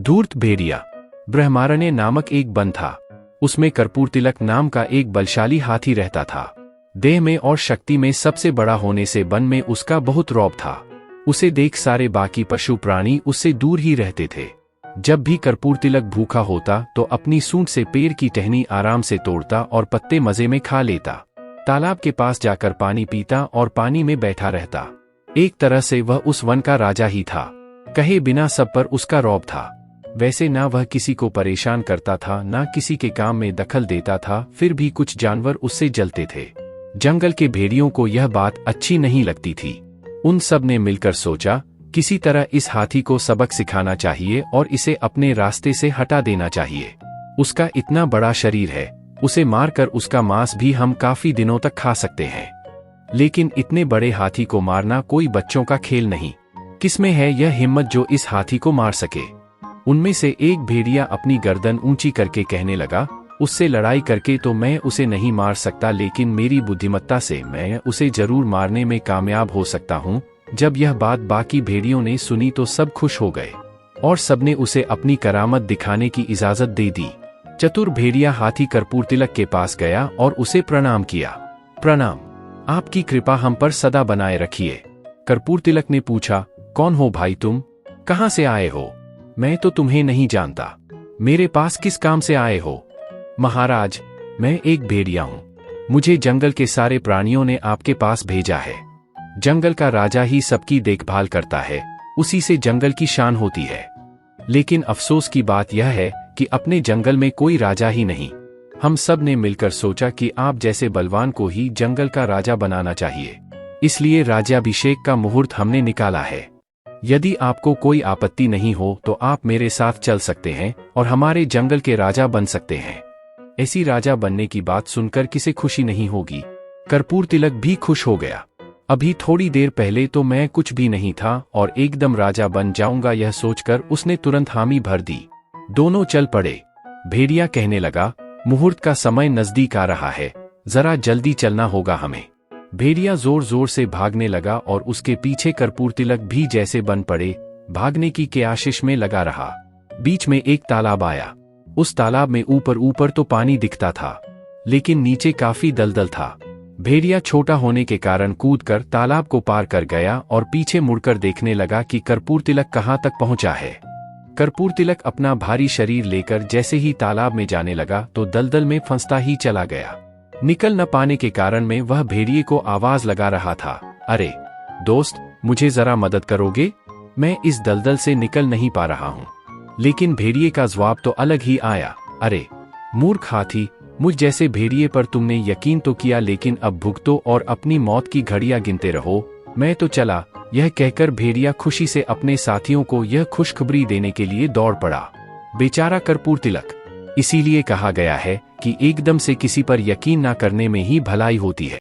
धूर्त भेड़िया। ब्रह्मारण्य नामक एक वन था। उसमें कर्पूरतिलक नाम का एक बलशाली हाथी रहता था। देह में और शक्ति में सबसे बड़ा होने से वन में उसका बहुत रौब था। उसे देख सारे बाकी पशु प्राणी उससे दूर ही रहते थे। जब भी कर्पूरतिलक भूखा होता तो अपनी सूंड से पेड़ की टहनी आराम से तोड़ता और पत्ते मजे में खा लेता। तालाब के पास जाकर पानी पीता और पानी में बैठा रहता। एक तरह से वह उस वन का राजा ही था। कहे बिना सब पर उसका रौब था। वैसे ना वह किसी को परेशान करता था, ना किसी के काम में दखल देता था। फिर भी कुछ जानवर उससे जलते थे। जंगल के भेड़ियों को यह बात अच्छी नहीं लगती थी। उन सब ने मिलकर सोचा, किसी तरह इस हाथी को सबक सिखाना चाहिए और इसे अपने रास्ते से हटा देना चाहिए। उसका इतना बड़ा शरीर है, उसे मारकर उसका मांस भी हम काफी दिनों तक खा सकते हैं। लेकिन इतने बड़े हाथी को मारना कोई बच्चों का खेल नहीं। किसमें है यह हिम्मत जो इस हाथी को मार सके? उनमें से एक भेड़िया अपनी गर्दन ऊंची करके कहने लगा, उससे लड़ाई करके तो मैं उसे नहीं मार सकता, लेकिन मेरी बुद्धिमत्ता से मैं उसे जरूर मारने में कामयाब हो सकता हूँ। जब यह बात बाकी भेड़ियों ने सुनी तो सब खुश हो गए और सबने उसे अपनी करामत दिखाने की इजाजत दे दी। चतुर भेड़िया हाथी कर्पूरतिलक के पास गया और उसे प्रणाम किया। प्रणाम, आपकी कृपा हम पर सदा बनाए रखिए। कर्पूरतिलक ने पूछा, कौन हो भाई तुम? कहाँ से आए हो? मैं तो तुम्हें नहीं जानता। मेरे पास किस काम से आए हो? महाराज, मैं एक भेड़िया हूँ। मुझे जंगल के सारे प्राणियों ने आपके पास भेजा है। जंगल का राजा ही सबकी देखभाल करता है, उसी से जंगल की शान होती है। लेकिन अफसोस की बात यह है कि अपने जंगल में कोई राजा ही नहीं। हम सब ने मिलकर सोचा कि आप जैसे बलवान को ही जंगल का राजा बनाना चाहिए। इसलिए राज्याभिषेक का मुहूर्त हमने निकाला है। यदि आपको कोई आपत्ति नहीं हो तो आप मेरे साथ चल सकते हैं और हमारे जंगल के राजा बन सकते हैं। ऐसी राजा बनने की बात सुनकर किसे खुशी नहीं होगी? कर्पूरतिलक भी खुश हो गया। अभी थोड़ी देर पहले तो मैं कुछ भी नहीं था और एकदम राजा बन जाऊंगा, यह सोचकर उसने तुरंत हामी भर दी। दोनों चल पड़े। भेड़िया कहने लगा, मुहूर्त का समय नजदीक आ रहा है, जरा जल्दी चलना होगा हमें। भेड़िया जोर जोर से भागने लगा और उसके पीछे कर्पूरतिलक भी जैसे बन पड़े। भागने की के आशीष में लगा रहा। बीच में एक तालाब आया। उस तालाब में ऊपर ऊपर तो पानी दिखता था, लेकिन नीचे काफी दलदल था। भेड़िया छोटा होने के कारण कूदकर तालाब को पार कर गया और पीछे मुड़कर देखने लगा कि कर्पूरतिलक कहाँ तक पहुंचा है। कर्पूरतिलक अपना भारी शरीर लेकर जैसे ही तालाब में जाने लगा तो दलदल में फंसता ही चला गया। निकल न पाने के कारण में वह भेड़िए को आवाज लगा रहा था, अरे दोस्त, मुझे जरा मदद करोगे? मैं इस दलदल से निकल नहीं पा रहा हूँ। लेकिन भेड़िए का जवाब तो अलग ही आया, अरे मूर्ख हाथी, मुझ जैसे भेड़िए पर तुमने यकीन तो किया, लेकिन अब भुगतो और अपनी मौत की घड़ियां गिनते रहो। मैं तो चला। यह कहकर भेड़िया खुशी से अपने साथियों को यह खुशखबरी देने के लिए दौड़ पड़ा। बेचारा कर्पूरतिलक। इसीलिए कहा गया है कि एकदम से किसी पर यकीन ना करने में ही भलाई होती है।